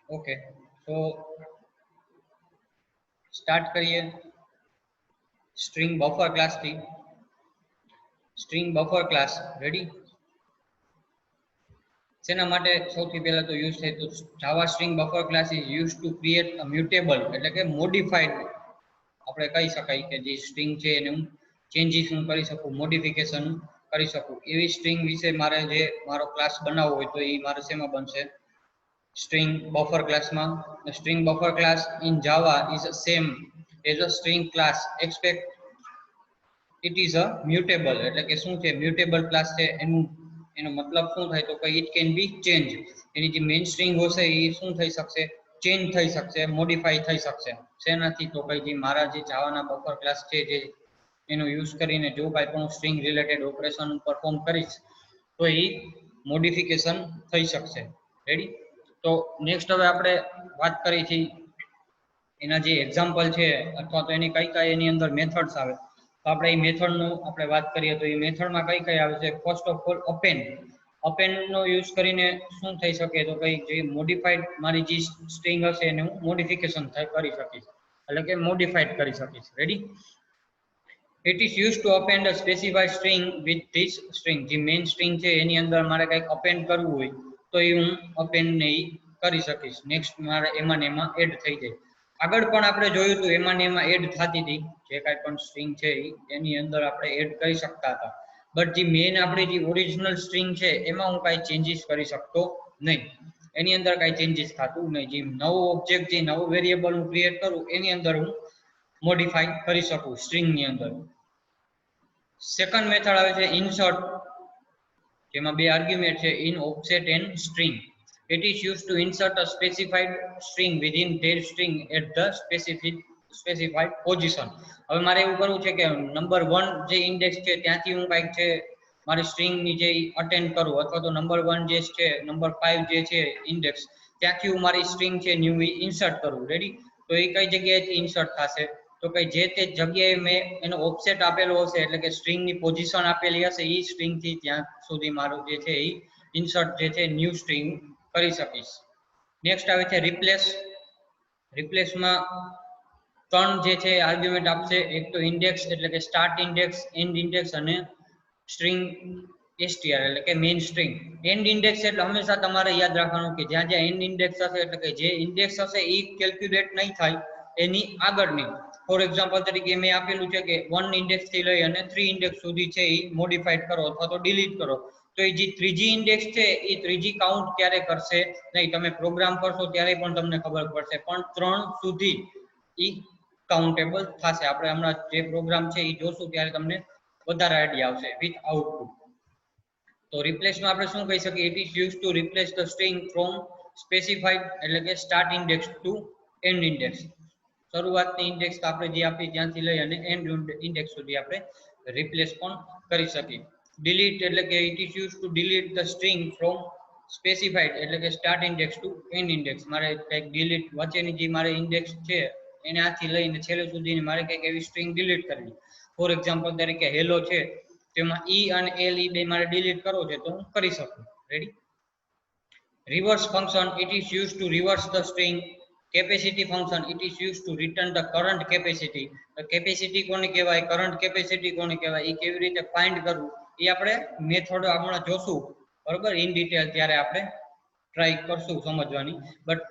Okay, तो start करिए string buffer class थी। स्ट्रिंग बफर क्लास रेडी શેના માટે સૌથી પહેલા તો યુઝ થાય તો Java string buffer class is use to create a mutable એટલે કે મોડિફાઈડ આપણે કહી શકાય કે જે સ્ટ્રિંગ છે એને હું ચેન્જીસ હું કરી શકું, મોડિફિકેશન કરી શકું એવી સ્ટ્રિંગ વિશે મારે જે મારો ક્લાસ બનાવવો હોય તો એ મારે શેમાં બનશે string buffer class માં string buffer class in java is the same as a string class except it is a mutable એટલે કે શું છે mutable class છે એનો મતલબ શું થાય તો કે it can be change એની જે મેઇન સ્ટ્રિંગ હશે એ શું થઈ શકશે ચેન્જ થઈ શકશે મોડિફાઈ થઈ શકશે શેનાથી તો કઈ જે મારા જે જાવાના બફર ક્લાસ છે જે એનો યુઝ કરીને જો કાંઈ પણ સ્ટ્રિંગ રિલેટેડ ઓપરેશન પરફોર્મ કરીશ તો એ મોડિફિકેશન થઈ શકશે રેડી તો નેક્સ્ટ હવે આપણે વાત કરી છે એના જે એક્ઝામ્પલ છે અથવા તો એની કઈ કઈ એની અંદર મેથડ્સ આવે તો આપણે એ મેથડનો આપણે વાત કરીએ તો એ મેથડમાં કઈ કઈ આવે છે ફર્સ્ટ ઓફ ઓલ અપેન્ડ નો યુઝ કરીને શું થઈ શકે તો કઈ જે મોડિફાઈડ મારી જે સ્ટ્રિંગ હશે એને હું મોડિફિકેશન કરી શકીશ એટલે કે મોડિફાઈડ કરી શકીશ ready it is used to append a specified string with this string જે મેઇન સ્ટ્રિંગ છે એની અંદર મારે કંઈક અપેન્ડ કરવું હોય તો એ હું અપેન્ડ ને કરી શકીશ નેક્સ્ટ મારે એમાં ને એમાં એડ થઈ જાય આગળ પણ આપણે જોયું તો એમાં ને એમાં એડ થતી હતી જે કાંઈ પણ સ્ટ્રિંગ છે એની અંદર આપણે એડ કરી શકતા હતા બટ જે મેઇન આપણી જે ઓરિજિનલ સ્ટ્રિંગ છે એમાં હું કાંઈ ચેન્જીસ કરી શકતો નહીં એની અંદર કાંઈ ચેન્જીસ થતું નહીં જે નવો ઓબ્જેક્ટ જે નવો વેરિયેબલ હું ક્રિએટ કરું એની અંદર હું મોડિફાઈ કરી શકું સ્ટ્રિંગની અંદર સેકન્ડ મેથડ આવે છે ઇન્સર્ટ જેમાં બે આર્ગ્યુમેન્ટ છે in offset and string it is used to insert a specified string within their string at the specified position હવે મારે એવું કરવું છે કે નંબર 1 જે ઇન્ડેક્સ છે ત્યાંથી હું કંઈક છે મારી સ્ટ્રિંગ ની જે અટેન્ડ કરું અથવા તો નંબર 1 જે છે નંબર 5 જે છે ઇન્ડેક્સ ત્યાંથી હું મારી સ્ટ્રિંગ છે ન્યુ ઇન્સર્ટ કરું રેડી તો એ કઈ જગ્યાએથી ઇન્સર્ટ થશે તો કે જે તે જગ્યાએ મેં એનો ઓફસેટ આપેલો હશે એટલે કે સ્ટ્રિંગ ની પોઝિશન આપેલી હશે એ સ્ટ્રિંગ થી ત્યાં સુધી મારું જે છે એ ઇન્સર્ટ જે છે ન્યુ સ્ટ્રિંગ કરી શકીશ નેક્સ્ટ આવે છે રિપ્લેસમાં ત્રણ જે છે આર્ગ્યુમેન્ટ આપશે એક તો ઇન્ડેક્સ એટલે કે સ્ટાર્ટ ઇન્ડેક્સ એન્ડ ઇન્ડેક્સ અને સ્ટ્રિંગ str એટલે કે મેઇન સ્ટ્રિંગ એન્ડ ઇન્ડેક્સ એટલે હંમેશા તમારે યાદ રાખવાનું કે જ્યાં જ્યાં એન્ડ ઇન્ડેક્સ હશે એટલે કે જે ઇન્ડેક્સ હશે એ કેલ્ક્યુલેટ નહીં થાય એની આગળની ફોર એક્ઝામ્પલ તરીકે મેં આપેલું છે કે 1 ઇન્ડેક્સ થી લઈ અને 3 ઇન્ડેક્સ સુધી છે એ મોડિફાઈડ કરો અથવા તો ડિલીટ કરો તો એ જે ત્રીજી ઇન્ડેક્સ છે એ ત્રીજી કાઉન્ટ ક્યારે કરશે નહીં તમે પ્રોગ્રામ કરશો ત્યારે પણ તમને ખબર પડશે પણ 3 સુધી એ કાઉન્ટેબલ થશે આપણે હમણાં જે પ્રોગ્રામ છે એ જોશું ત્યારે તમને વધારે આઈડિયા આવશે વિથ આઉટપુટ તો રિપ્લેસમાં આપણે શું કહી શકીએ it is use to replace the string from specified એટલે કે start index to end index શરૂઆતની ઇન્ડેક્સ આપણે જે આપી ત્યાંથી લઈ અને એન્ડ ઇન્ડેક્સ સુધી આપણે રિપ્લેસ પણ કરી શકીએ ડિલીટ એટલે કે it is use to delete the string from specified એટલે કે start index to end index મારે કંઈક ડિલીટ વચ્ચેની જે મારે ઇન્ડેક્સ છે એને આથી લઈને છેલ્લે સુધીની મારે કંઈક એવી સ્ટ્રિંગ ડિલીટ કરવી ફોર એક્ઝામ્પલ તરીકે હેલો છે તેમાં ઈ અને એલ ઈ બે મારે ડિલીટ કરવો છે તો હું કરી શકું ready reverse function it is use to reverse the string capacity function it is used to return the current capacity capacity કોને કહેવાય current capacity કોને કહેવાય એ કેવી રીતે ફાઇન્ડ કરવું એ આપણે મેથડ હમણાં જોશું બરોબર ઇન ડિટેલ ત્યારે આપણે ટ્રાય કરશું સમજવાની બટ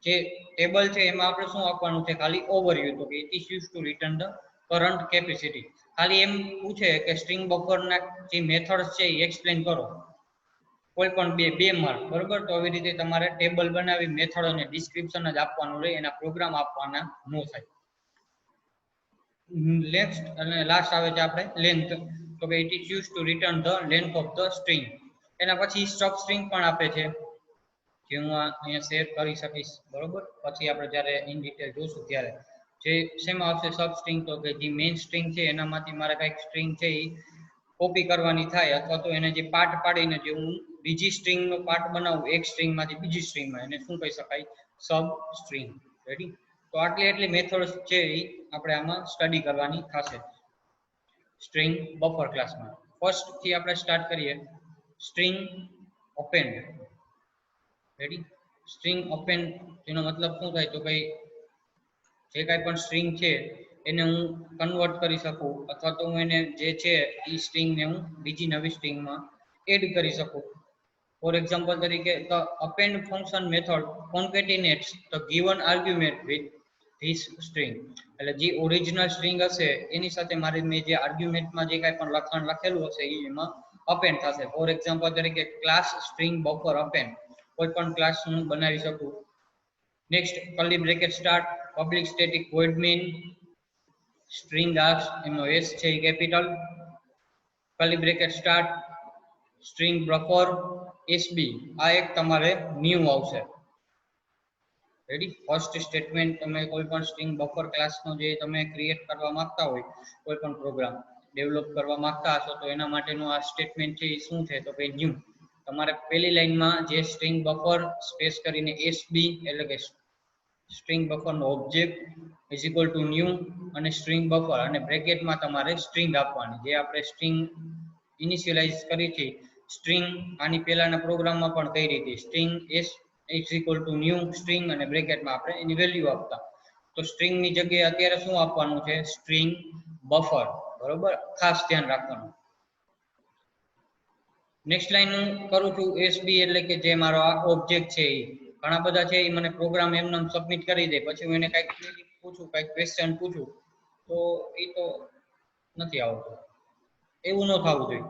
જે ટેબલ છે એમાં આપણે શું આપવાનું છે ખાલી ઓવરવ્યુ તો કે it is used to return the current capacity ખાલી એમ પૂછે કે સ્ટ્રિંગ બફર ના જે મેથડ્સ છે એ એક્સપ્લેન કરો કોઈ પણ બે માર્ક બરોબર તો આવી રીતે તમારે ટેબલ બનાવી મેથડ અને ડિસ્ક્રિપ્શન જ આપવાનું રહે એના પ્રોગ્રામ આપવાના નો થાય નેક્સ્ટ અને લાસ્ટ આવે છે આપણે લેન્થ તો કે it is use to return the length of the string એના પછી સ્ટબ સ્ટ્રિંગ પણ આપે છે જે હું અહીંયા શેર કરી શકીશ બરોબર પછી આપણે જ્યારે ઇન ડિટેલ જોશું ત્યારે જે શેમાં આવશે સબ સ્ટ્રિંગ તો કે જે મેઇન સ્ટ્રિંગ છે એનામાંથી મારે કંઈક સ્ટ્રિંગ છે એ કોપી કરવાની થાય અથવા તો એને જે પાર્ટ પાડીને જે હું બીજી સ્ટ્રિંગ નો પાર્ટ બનાવું એક સ્ટ્રિંગ માંથી બીજી સ્ટ્રિંગમાં એને શું કહી શકાય સબ સ્ટ્રિંગ રેડી તો એટલી મેથડ્સ છે એ આપણે આમાં સ્ટડી કરવાની થશે સ્ટ્રિંગ બફર ક્લાસમાં ફર્સ્ટ થી આપણે સ્ટાર્ટ કરીએ સ્ટ્રિંગ ઓપેન્ડ રેડી સ્ટ્રિંગ અપેન્ડ એનો મતલબ શું થાય તો કઈ જે કાંઈ પણ સ્ટ્રિંગ છે એને હું કન્વર્ટ કરી શકું અથવા તો હું એને જે છે એ સ્ટ્રિંગને હું બીજી નવી સ્ટ્રિંગમાં એડ કરી શકું. ફોર એક્ઝામ્પલ તરીકે the append function method concatenates the given argument with this string. એટલે જે ઓરિજિનલ સ્ટ્રિંગ હશે એની સાથે મારે મેં જે આર્ગ્યુમેન્ટમાં જે કાંઈ પણ લખાણ લખેલું હશે એ એમાં અપેન્ડ થશે. ફોર એક્ઝામ્પલ તરીકે ક્લાસ સ્ટ્રિંગ બફર અપેન્ડ કોઈ પણ ક્લાસ હું બનાવી શકું. Next curly bracket start public static void main string args એનો એસ છે એ capital curly bracket start string buffer SB આ એક તમારે ન્યૂ આવશે. રેડી ફર્સ્ટ સ્ટેટમેન્ટ તમે કોઈ પણ સ્ટ્રિંગ બફર ક્લાસનો જે તમે ક્રિએટ કરવા માંગતા હોય કોઈ પણ પ્રોગ્રામ ડેવલપ કરવા માંગતા હશો તો એના માટેનું આ સ્ટેટમેન્ટ છે એ શું છે તો કે ન્યૂ. તમારે પહેલી લાઈનમાં જે સ્ટ્રિંગ બફર સ્પેસ કરીને એસબી એટલે કે સ્ટ્રિંગ બફરનો object is equal to new અને સ્ટ્રિંગ બફર અને બ્રેકેટમાં તમારે સ્ટ્રિંગ આપવાની જે આપણે સ્ટ્રિંગ ઇનિશિયલાઇઝ કરી છે સ્ટ્રિંગ આની પહેલાના પ્રોગ્રામમાં પણ કઈ રીતે string S is equal to new string અને બ્રેકેટમાં આપણે એની વેલ્યુ આપતા તો સ્ટ્રિંગની જગ્યાએ અત્યારે શું આપવાનું છે સ્ટ્રિંગ બફર. બરોબર ખાસ ધ્યાન રાખવાનું. નેક્સ્ટ લાઈન હું કરું છું એસબી એટલે કે જે મારો આ ઓબ્જેક્ટ છે એ ઘણા બધા છે એ મને પ્રોગ્રામ એમને સબમિટ કરી દે પછી હું એને કંઈક પૂછું કંઈક ક્વેશ્ચન પૂછું તો એ તો નથી આવતું. એવું ન થવું જોઈએ.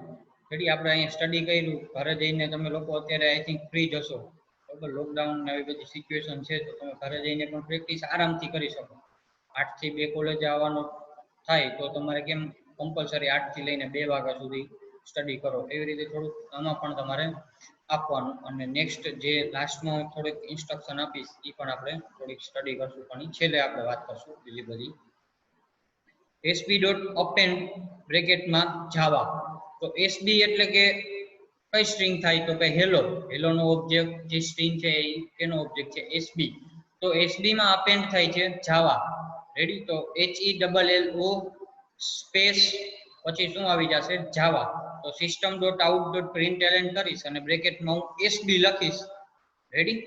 એટલે આપણે અહીંયા સ્ટડી કર્યું ઘરે જઈને તમે લોકો અત્યારે આઈ થિંક ફ્રી જશો બરાબર લોકડાઉન ને આવી બધી સિચ્યુએશન છે તો તમે ઘરે જઈને પણ પ્રેક્ટિસ આરામથી કરી શકો. 8 થી 2 કોલેજ આવવાનું થાય તો તમારે કેમ કમ્પલસરી 8 થી લઈને 2 વાગ્યા સુધી સ્ટડી કરો એવી રીતે થોડુંક આમાં પણ તમારે આપવાનું. અને નેક્સ્ટ જે લાસ્ટમાં થોડીક ઇન્સ્ટ્રક્શન આપીશ એ પણ આપણે થોડીક સ્ટડી કરશું પણ છેલ્લે આપણે વાત કરશું બીજી બધી. sb.append બ્રેકેટમાં જાવા તો sb એટલે કે કઈ સ્ટ્રિંગ થાય તો કે હેલો નો ઓબ્જેક્ટ જે સ્ટ્રિંગ છે એનો ઓબ્જેક્ટ છે sb તો sb માં અપેન્ડ થાય છે જાવા. રેડી તો HELLO સ્પેસ પછી શું આવી જશે જાવા તો system.out.println કરીશ અને બ્રેકેટમાં હું sb લખીશ. રેડી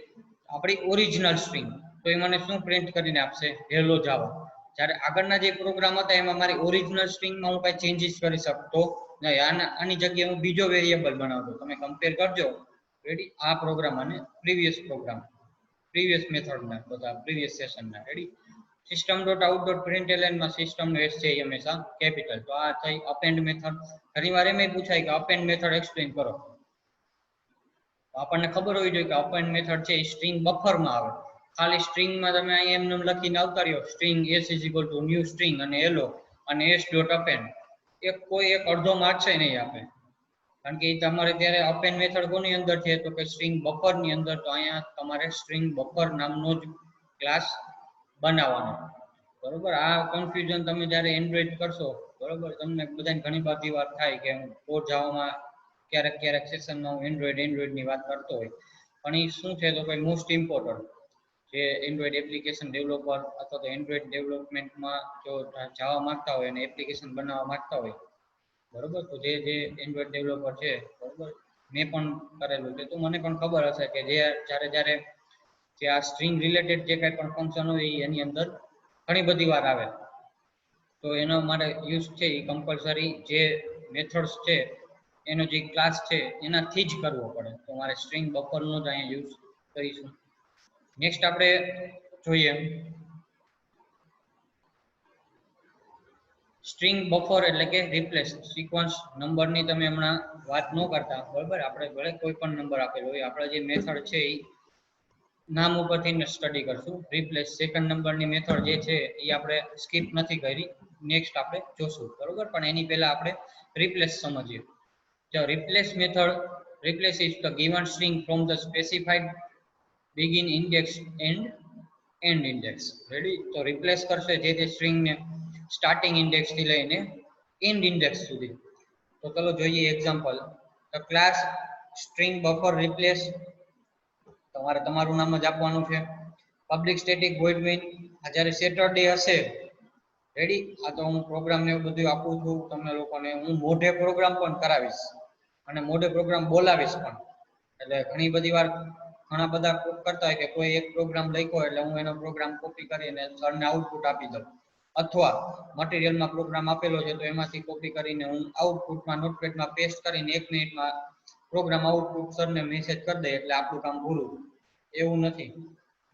આપણી ઓરિજિનલ સ્ટ્રિંગ તો એ મને શું પ્રિન્ટ કરીને આપશે હેલો જાવા. જ્યારે આગળના જે પ્રોગ્રામ હતા એમાં મારી ઓરિજિનલ સ્ટ્રિંગમાં હું કઈ ચેન્જીસ કરી શકતો નહીં. આની જગ્યાએ હું બીજો વેરિયેબલ બનાવતો. તમે કમ્પેર કરજો રેડી આ પ્રોગ્રામ અને પ્રીવિયસ મેથડના બધા પ્રીવિયસ સેશનના. રેડી system.out.println માં સિસ્ટમ નો એસ છે હંમેશા કેપિટલ. તો આ થઈ અપેન્ડ મેથડ. ઘણીવાર એમ પૂછાય કે અપેન્ડ મેથડ એક્સપ્લેન કરો. આપણને ખબર હોવી જોઈએ કે અપેન્ડ મેથડ છે એ સ્ટ્રિંગ બફરમાં આવે. ખાલી સ્ટ્રિંગમાં તમે અહીં એમને લખીને આવતાર્યો string s is equal to new string અને હેલો અને s ડોટ અપેન્ડ કોઈ એક અડધો માર્ક્સ નહીં આપે કારણ કે તમારે ત્યારે અપેન્ડ મેથડ કોની અંદર છે તો કે સ્ટ્રિંગ બફર ની અંદર. તો અહીંયા તમારે સ્ટ્રિંગ બફર નામનો જ ક્લાસ બનાવવાનો. બરોબર આ કન્ફ્યુઝન તમે જ્યારે એન્ડ્રોઇડ કરશો બરોબર તમને બધાને ઘણી બધી વાર થાય કે હું કોડ જાવામાં ક્યારેક સેશનમાં હું એન્ડ્રોઇડ ની વાત કરતો હોય પણ એ શું છે તો ભાઈ મોસ્ટ ઇમ્પોર્ટન્ટ જે એન્ડ્રોઇડ એપ્લિકેશન ડેવલપર અથવા તો એન્ડ્રોઇડ ડેવલપમેન્ટમાં જો જવા માંગતા હોય અને એપ્લિકેશન બનાવવા માંગતા હોય બરોબર તો જે એન્ડ્રોઇડ ડેવલપર છે બરોબર મેં પણ કરેલું છે તો મને પણ ખબર હશે કે જ્યારે જે આ સ્ટ્રિંગ રિલેટેડ જે કંઈ પણ ફંક્શન હોય એની અંદર ઘણી બધી વાર આવે તો એનો મારે યુઝ છે એ કમ્પલસરી જે મેથડ્સ છે એનો જે ક્લાસ છે એનાથી જ કરવો પડે. તો મારે સ્ટ્રિંગ બફરનો જ અહીંયા યુઝ કરીશું. નેક્સ્ટ આપણે જોઈએ સ્ટ્રિંગ બફર એટલે કે રિપ્લેસ સિક્વન્સ નંબરની તમે હમણાં વાત ન કરતા બરાબર. આપણે ભલે કોઈ પણ નંબર આપેલો હોય આપણે જે મેથડ છે એ નામ ઉપરથી સ્ટડી કરશું. રિપ્લેસ સેકન્ડ નંબરની મેથડ જે છે એ આપણે સ્કીપ નથી કરી નેક્સ્ટ આપણે જોશું બરોબર. પણ એની પહેલા આપણે રિપ્લેસ સમજીએ. The replace method replaces the given string from the specified begin index and end index. Ready તો રિપ્લેસ કરશે જે સ્ટ્રિંગ ને સ્ટાર્ટિંગ ઇન્ડેક્સ થી લઈને એન્ડ ઇન્ડેક્સ સુધી. તો ચલો જોઈએ example. The class string buffer replace તમારે તમારું નામ જ આપવાનું છે. પબ્લિક સ્ટેટિક વોઇડ મેઇન જ્યારે સેટરડે હશે રેડી આ તો હું પ્રોગ્રામ ને એવું બધું આપું છું તમને લોકોને હું મોઢે પ્રોગ્રામ પણ કરાવીશ અને મોઢે પ્રોગ્રામ બોલાવીશ પણ. એટલે ઘણી બધી વાર ઘણા બધા કરતા હોય કે કોઈ એક પ્રોગ્રામ લખ્યો એટલે હું એનો પ્રોગ્રામ કોપી કરીને સરને આઉટપુટ આપી દઉં, અથવા મટીરિયલમાં પ્રોગ્રામ આપેલો છે તો એમાંથી કોપી કરીને હું આઉટપુટમાં નોટપેડમાં પેસ્ટ કરીને 1 મિનિટમાં પ્રોગ્રામ આઉટપુટ સરને મેસેજ કરી દે એટલે આપણું કામ પૂરું. એવું નથી,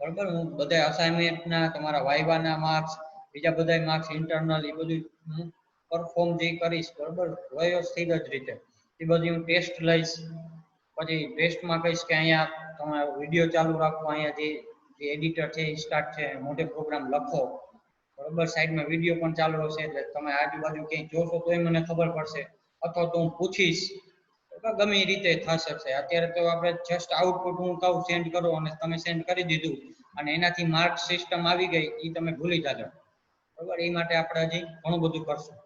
બરોબર. હું બધા અસાઇનમેન્ટના, તમારા વાઇવાના માર્ક્સ, બીજા બધા માર્ક્સ ઇન્ટરનલ, એ બધું હું પરફોર્મ જે કરીશ, બરોબર, વ્યવસ્થિત જ રીતે એ બધી હું ટેસ્ટ લઈશ. પછી ટેસ્ટમાં કહીશ કે અહીંયા તમારે વિડીયો ચાલુ રાખવો, અહીંયા જે એડિટર છે એ સ્ટાર્ટ છે, મોટે પ્રોગ્રામ લખો, બરોબર. સાઈડમાં વિડીયો પણ ચાલુ હશે એટલે તમે આજુબાજુ ક્યાંય જોશો તોય મને ખબર પડશે, અથવા તો હું પૂછીશ, ગમે એ રીતે થશે. અત્યારે તો આપણે જસ્ટ આઉટપુટ હું કહું સેન્ડ કરો અને તમે સેન્ડ કરી દીધું અને એનાથી માર્ક સિસ્ટમ આવી ગઈ એ તમે ભૂલી જાજો, બરોબર. એ માટે આપણે હજી ઘણું બધું કરશું.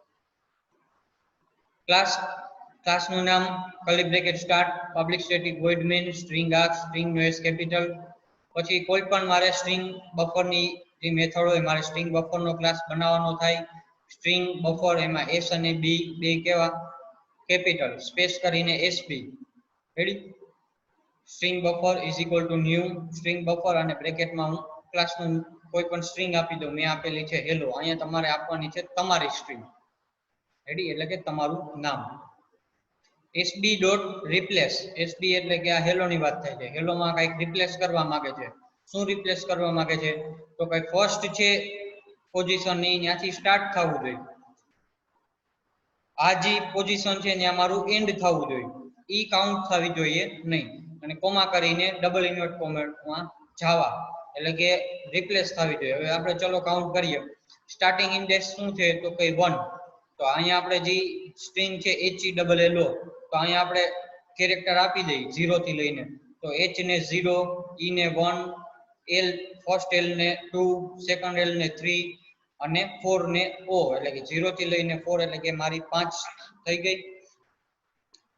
ક્લાસનું નામ curly bracket start, public static void main, string args, string નો એસ કેપિટલ. પછી કોઈ પણ મારે સ્ટ્રિંગ બફરની જે મેથડ હોય, મારે સ્ટ્રિંગ બફરનો ક્લાસ બનાવવાનો થાય. સ્ટ્રિંગ બફર એમાં એસ અને બી બે કેવા કેપિટલ સ્પેસ કરીને SB, ready. String buffer is equal to new string buffer અને બ્રેકેટમાં હું ક્લાસનું કોઈ પણ સ્ટ્રિંગ આપી દઉં. મેં આપેલી છે હેલો, અહીંયા તમારે આપવાની છે તમારી સ્ટ્રિંગ, રેડી, એટલે કે તમારું નામ. એસબી ડોટ રિપ્લેસ, એસબી એટલે કે આ હેલો ની વાત થાય છે. હેલોમાં કંઈક રિપ્લેસ કરવા માંગે છે. શું રિપ્લેસ કરવા માંગે છે? તો કંઈક ફર્સ્ટ છે પોઝિશન ની ત્યાંથી સ્ટાર્ટ થવું જોઈએ. આ જે પોઝિશન છે ત્યાં મારું એન્ડ થવું જોઈએ, ઈ કાઉન્ટ થવી જોઈએ નહીં. અને કોમા કરીને ડબલ ઇન્વર્ટ કોમેમાં જાવા એટલે કે રિપ્લેસ થવી જોઈએ. હવે આપણે ચલો કાઉન્ટ કરીએ. સ્ટાર્ટિંગ ઇન્ડેક્સ શું છે તો કઈ 1. તો અહીંયા આપણે જે સ્ટ્રિંગ છે HELLO, તો અહીંયા આપણે કેરેક્ટર આપી દઈએ 0 થી લઈને. તો H ને 0, E ને 1, L ફર્સ્ટ L ને 2, સેકન્ડ L ને 3 અને 4 ને O, એટલે કે 0 થી લઈને 4 એટલે કે મારી 5 થઈ ગઈ.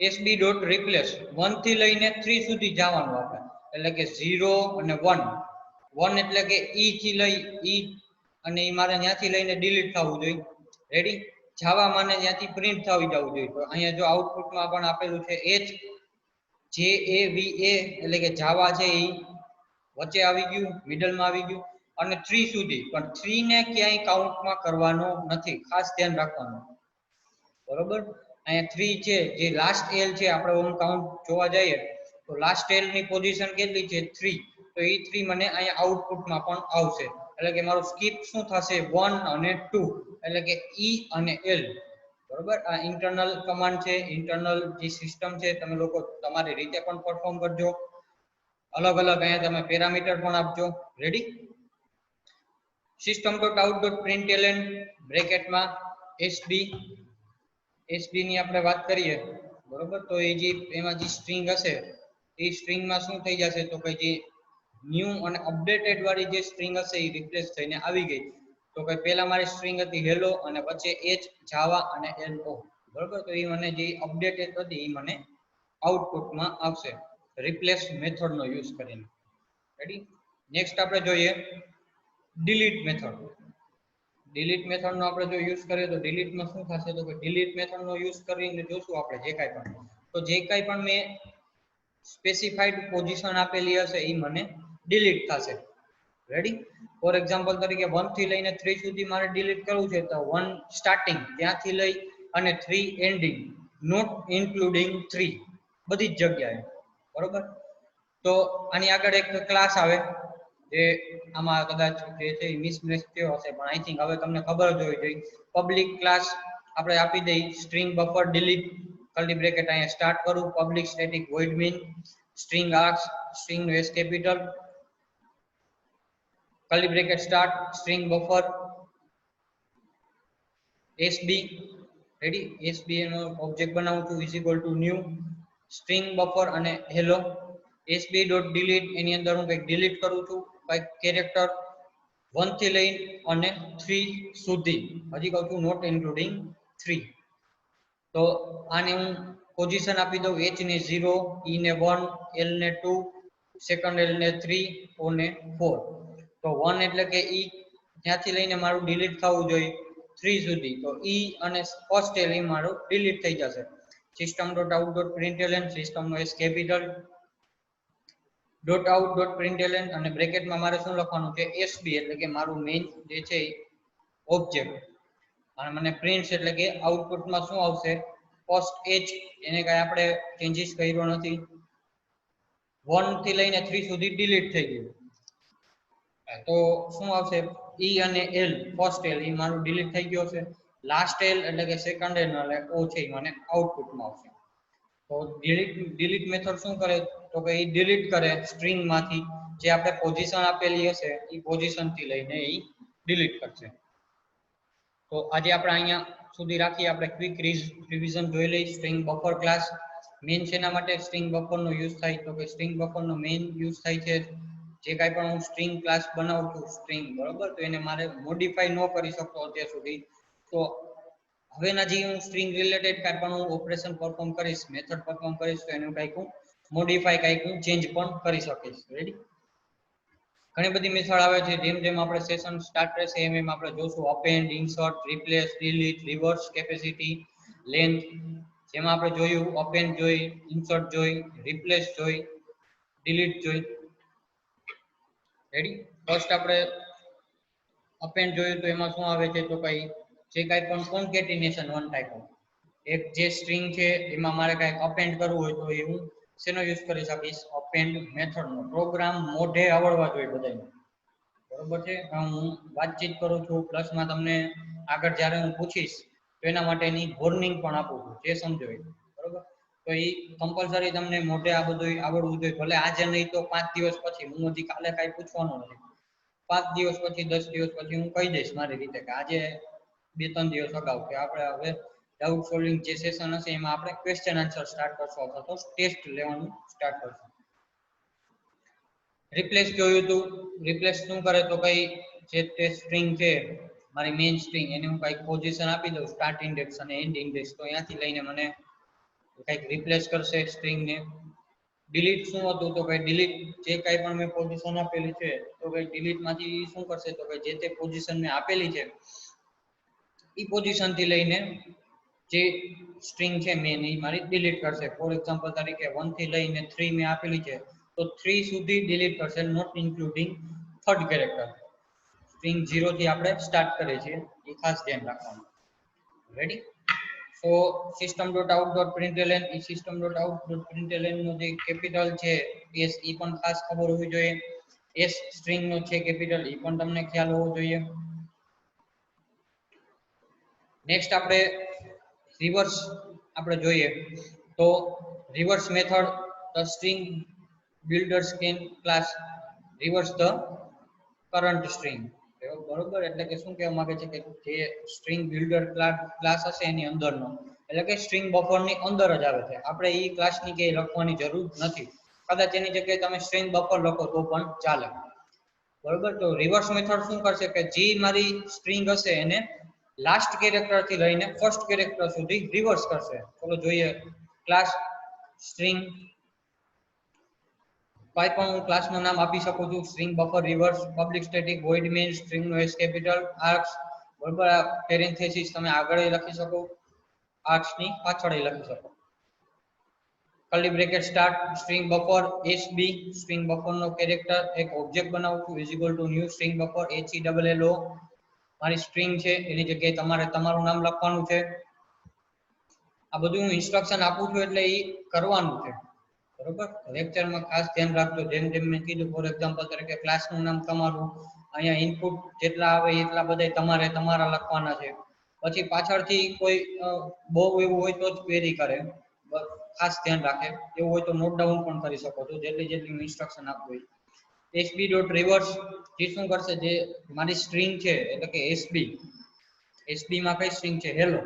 એસબી ડોટ રિપ્લેસ 1 થી લઈને 3 સુધી જવાનું આપણે, એટલે કે 0 અને 1. 1 એટલે કે ઈ થી લઈ ઈ અને ઈ મારે ત્યાંથી લઈને ડિલીટ થવું જોઈએ, રેડી. જાવા માને ત્યાંથી પ્રિન્ટ થવી જવું જોઈએ. તો અહીંયા જો આઉટપુટમાં પણ આપેલું છે HJAVA એટલે કે જાવા છે એ વચ્ચે આવી ગયું, મિડલમાં આવી ગયું અને 3 સુધી. પણ 3 ને ક્યાંય કાઉન્ટમાં કરવાનો નથી, ખાસ ધ્યાન રાખવાનું, બરોબર. અહીંયા 3 છે જે લાસ્ટ એલ છે, આપણે ઓમ કાઉન્ટ જોવા જઈએ તો લાસ્ટ એલ ની પોઝિશન કેટલી છે 3. તો એ 3 મને અહીંયા આઉટપુટમાં પણ આવશે, એટલે કે મારું સ્કીપ શું થશે 1 અને 2, એટલે કે ઈ અને એલ, બરોબર. આ ઇન્ટરનલ કમાન્ડ છે, ઇન્ટરનલ જે સિસ્ટમ છે તમે લોકો તમારી રીતે પણ પરફોર્મ કરજો. અલગ અલગ અહીંયા તમે પેરામીટર પણ આપજો, રેડી. system.out.println બ્રેકેટમાં એસબી ની આપણે વાત કરીએ, બરોબર. તો એ જે એમાં જે સ્ટ્રિંગ હશે એ સ્ટ્રિંગમાં શું થઈ જશે તો કે જે ન્યૂ અને અપડેટેડ વાળી જે સ્ટ્રિંગ હશે એ રિપ્લેસ થઈને આવી ગઈ. તો કે પહેલા મારી સ્ટ્રિંગ હતી હેલો અને વચ્ચે એચ જાવા અને એલઓ, બરોબર. તો એ મને જે અપડેટેડ હતી એ મને આઉટપુટમાં આવશે રિપ્લેસ મેથડનો યુઝ કરીને, રેડી. નેક્સ્ટ આપણે જોઈએ ડિલીટ મેથડ. ડિલીટ મેથડનો આપણે જો યુઝ કરીએ તો ડિલીટમાં શું થશે તો કે ડિલીટ મેથડનો યુઝ કરીને જોશું આપણે જે કાંઈ પણ મેં સ્પેસિફાઈડ પોઝિશન આપેલી હશે એ મને ડિલીટ થશે, રેડી. ફોર એક્ઝામ્પલ તરીકે 1 થી લઈને 3 સુધી મારે ડિલીટ કરવું છે તો 1 સ્ટાર્ટિંગ ત્યાંથી લઈ અને 3 એન્ડિંગ, નોટ ઇન્ક્લુડિંગ 3 બધી જ જગ્યાએ, બરોબર. તો આની આગળ એક ક્લાસ આવે જે આમાં કદાચ જે છે મિસમેચ થયો હશે, પણ આઈ થિંક હવે તમને ખબર જ હોવી જોઈએ. પબ્લિક ક્લાસ આપણે આપી દઈ string buffer delete curly bracket અહીંયા સ્ટાર્ટ કરું, public static void main, string args, string નો S capital, curly bracket start, string buffer SB, ready. SB નો ઓબ્જેક્ટ બનાવું છું is equal to new string buffer અને હેલો. એસબી ડોટ ડિલીટ એની અંદર હું કંઈક ડિલીટ કરું છું, કંઈક કેરેક્ટર 1 થી લઈ અને 3 સુધી, હજી કહું છું નોટ ઇન્ક્લુડિંગ 3. તો આને હું પોઝિશન આપી દઉં H ને 0, E ને 1, L ને 2, સેકન્ડ L ને 3, O ને 4. તો 1 એટલે કે E ત્યાંથી લઈને મારું ડિલીટ થવું જોઈએ 3 સુધી. તો E અને ફર્સ્ટ L એ મારું ડિલીટ થઈ જશે. system.out.println સિસ્ટમનો S capital, dot out dot println અને બ્રેકેટમાં મારે શું લખવાનું છે એસબી એટલે કે મારું મેઇન જે છે ઓબ્જેક્ટ અને મને પ્રિન્ટ્સ એટલે કે આઉટપુટમાં શું આવશે પોસ્ટ એચ એને કઈ આપણે ચેન્જીસ કર્યો નથી 1 થી લઈને 3 સુધી ડિલીટ થઈ ગયું તો શું આવશે ઈ અને એલ ફર્સ્ટ એલ ઈ મારું ડિલીટ થઈ ગયો છે લાસ્ટ એલ એટલે કે સેકન્ડ એલ એટલે ઓ છે મને આઉટપુટમાં આવશે તો ડિલીટ મેથડ શું કરે તો કે ઈ ડિલીટ કરે સ્ટ્રિંગ માંથી જે આપણે પોઝિશન આપેલી હશે ઈ પોઝિશન થી લઈને ઈ ડિલીટ કરશે તો આજે આપણે અહીંયા સુધી રાખી આપણે ક્વિક રિવિઝન જોઈ લઈ સ્ટ્રિંગ બફર ક્લાસ મેઇન શેના માટે સ્ટ્રિંગ બફર નો યુઝ થાય તો કે સ્ટ્રિંગ બફર નો મેઇન યુઝ થાય છે જે કાઈ પણ હું સ્ટ્રિંગ ક્લાસ બનાવું છું સ્ટ્રિંગ બરોબર તો એને મારે મોડિફાઈ ન કરી શકતો અત્યાર સુધી તો હવેના જે હું સ્ટ્રિંગ રિલેટેડ કાઈ પણ હું ઓપરેશન પરફોર્મ કરીશ મેથડ પરફોર્મ કરીશ તો એનું કાઈક હું મોડિફાઈ કાઈક હું ચેન્જ પણ કરી શકીશ રેડી ઘણી બધી મેથડ આવે છે જેમ જેમ આપણે સેશન સ્ટાર્ટ રહેશે એમ એમ આપણે જોશું append insert replace delete reverse capacity length જેમાં આપણે જોયું અપેન્ડ જોઈ ઇન્સર્ટ જોઈ રિપ્લેસ જોઈ ડિલીટ જોઈ રેડી ફર્સ્ટ આપણે અપેન્ડ જોયું તો એમાં શું આવે છે તો કઈ જે કાઈ પણ કોન્કેટિનેશન વન ટાઈપ ઓફ એક જે સ્ટ્રિંગ છે એમાં મારે કાઈ અપેન્ડ કરવું હોય તો એ હું શેનો યુઝ કરી શકીશ અપેન્ડ મેથડનો પ્રોગ્રામ મોઢે આવડવા જોઈએ બધાને બરોબર છે હું વાતચીત કરું છું પ્લસમાં તમને આગળ જ્યારે હું પૂછીશ તો એના માટેની વોર્નિંગ પણ આપું છું જે સમજો બરોબર તો એ કમ્પલસરી તમને મોઢે આ બધું આવડવું જોઈએ ભલે આજે નહીં તો 5 દિવસ પછી હું હજી કાલે કાંઈ પૂછવાનું નથી 5 દિવસ પછી 10 દિવસ પછી હું કહી દઈશ મારી રીતે કે આજે 2-3 દિવસ અગાઉ કે આપણે હવે ડાઉટ સોલ્વિંગ જે સેશન હશે એમાં આપણે ક્વેશ્ચન આન્સર સ્ટાર્ટ કરશું અથવા તો ટેસ્ટ લેવાનું સ્ટાર્ટ કરશું રિપ્લેસ જોયું હતું રિપ્લેસ શું કરે તો કઈ જે તે સ્ટ્રિંગ છે મારી મેઇન સ્ટ્રિંગ એને હું કઈક પોઝિશન આપી દઉં સ્ટાર્ટ ઇન્ડેક્સ અને એન્ડ ઇન્ડેક્સ તો અહીંયાથી લઈને મને કઈક રિપ્લેસ કરશે સ્ટ્રિંગ ને ડિલીટ શું હતું તો કઈ ડિલીટ જે કાઈ પણ મેં પોઝિશન આપેલી છે તો કઈ ડિલીટ માંથી શું કરશે તો કે જે તે પોઝિશન મેં આપેલી છે ઈ પોઝિશન થી લઈને જે સ્ટ્રિંગ છે મેન ઈ મારી ડિલીટ કરશે ફોર એક્ઝામ્પલ તરીકે 1 થી લઈને 3 મેં આપેલી છે તો 3 સુધી ડિલીટ કરશે not including third character string 0 થી આપણે સ્ટાર્ટ કરીએ છીએ એ ખાસ ધ્યાન રાખવાનું રેડી સો system.out.println એ system.out.println નો જે કેપિટલ છે એસ ઈ પણ ખાસ ખબર હોવી જોઈએ એસ સ્ટ્રિંગ નો છે કેપિટલ ઈ પણ તમને ખ્યાલ હોવો જોઈએ નેક્સ્ટ આપણે રિવર્સ આપણે જોઈએ તો reverse method the string builders can class reverse the current string બરોબર એટલે કે શું કહેવા માંગે છે કે જે સ્ટ્રિંગ બિલ્ડર ક્લાસ હશે એની અંદરનો એટલે કે સ્ટ્રિંગ બફર ની અંદર જ આવે છે આપણે ઈ ક્લાસ ની કે લખવાની જરૂર નથી કદાચ એની જગ્યાએ તમે સ્ટ્રિંગ બફર લખો તો પણ ચાલે બરોબર તો રિવર્સ મેથડ શું કરશે કે જે મારી સ્ટ્રિંગ હશે એને લાસ્ટ કેરેક્ટર થી લઈને ફર્સ્ટ કેરેક્ટર સુધી રિવર્સ કરશે ચલો જોઈએ ક્લાસ સ્ટ્રિંગ કોઈ પણ હું ક્લાસ નું નામ આપી શકું છું string buffer reverse public static void main string નો એસ કેપિટલ આર્ક્સ બરોબર પેરેન્થેસિસ તમે આગળ લખી શકો આર્ક્સ ની પાછળ લખી શકો curly bracket start string buffer SB string buffer નો કેરેક્ટર એક ઓબ્જેક્ટ બનાવું છું is equal to new string buffer HELLO મારી સ્ટ્રિંગ છે એની જગ્યાએ તમારે તમારું નામ લખવાનું છે આ બધું હું ઇન્સ્ટ્રક્શન આપું છું એટલે એ કરવાનું છે બરોબર લેક્ચરમાં ખાસ ધ્યાન રાખજો જેમ જેમ મેં કીધું ફોર એક્ઝામ્પલ તરીકે ક્લાસનું નામ તમારું અહીંયા ઇનપુટ જેટલા આવે એટલા બધા તમારે તમારા લખવાના છે પછી પાછળથી કોઈ બહુ એવું હોય તો જ ક્વેરી કરે ખાસ ધ્યાન રાખે એવું હોય તો નોટ ડાઉન પણ કરી શકો છો જેટલી જેટલી ઇન્સ્ટ્રક્શન આપવી હોય sb.reverse જે શું કરશે જે મારી સ્ટ્રિંગ છે એટલે કે sb માં કઈ સ્ટ્રિંગ છે હેલો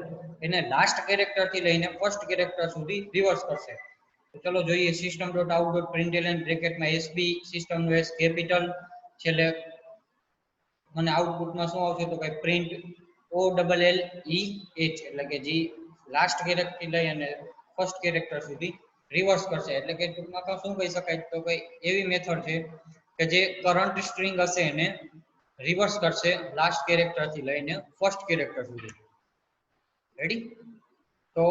એને લાસ્ટ કેરેક્ટર થી લઈને ફર્સ્ટ કેરેક્ટર સુધી રિવર્સ કરશે તો ચલો જોઈએ system.out.println બ્રેકેટમાં sb સિસ્ટમ નો s કેપિટલ છેલ્લે મને આઉટપુટમાં શું આવશે તો કે પ્રિન્ટ OLLEH એટલે કે જે લાસ્ટ કેરેક્ટર થી લઈ અને ફર્સ્ટ કેરેક્ટર સુધી રિવર્સ કરશે એટલે કે ટૂંકમાં તો શું કહી શકાય તો કે એવી મેથડ છે કે જે કરંટ સ્ટ્રિંગ હશે એને રિવર્સ કરશે લાસ્ટ કેરેક્ટર થી લઈને ફર્સ્ટ કેરેક્ટર સુધી રેડી તો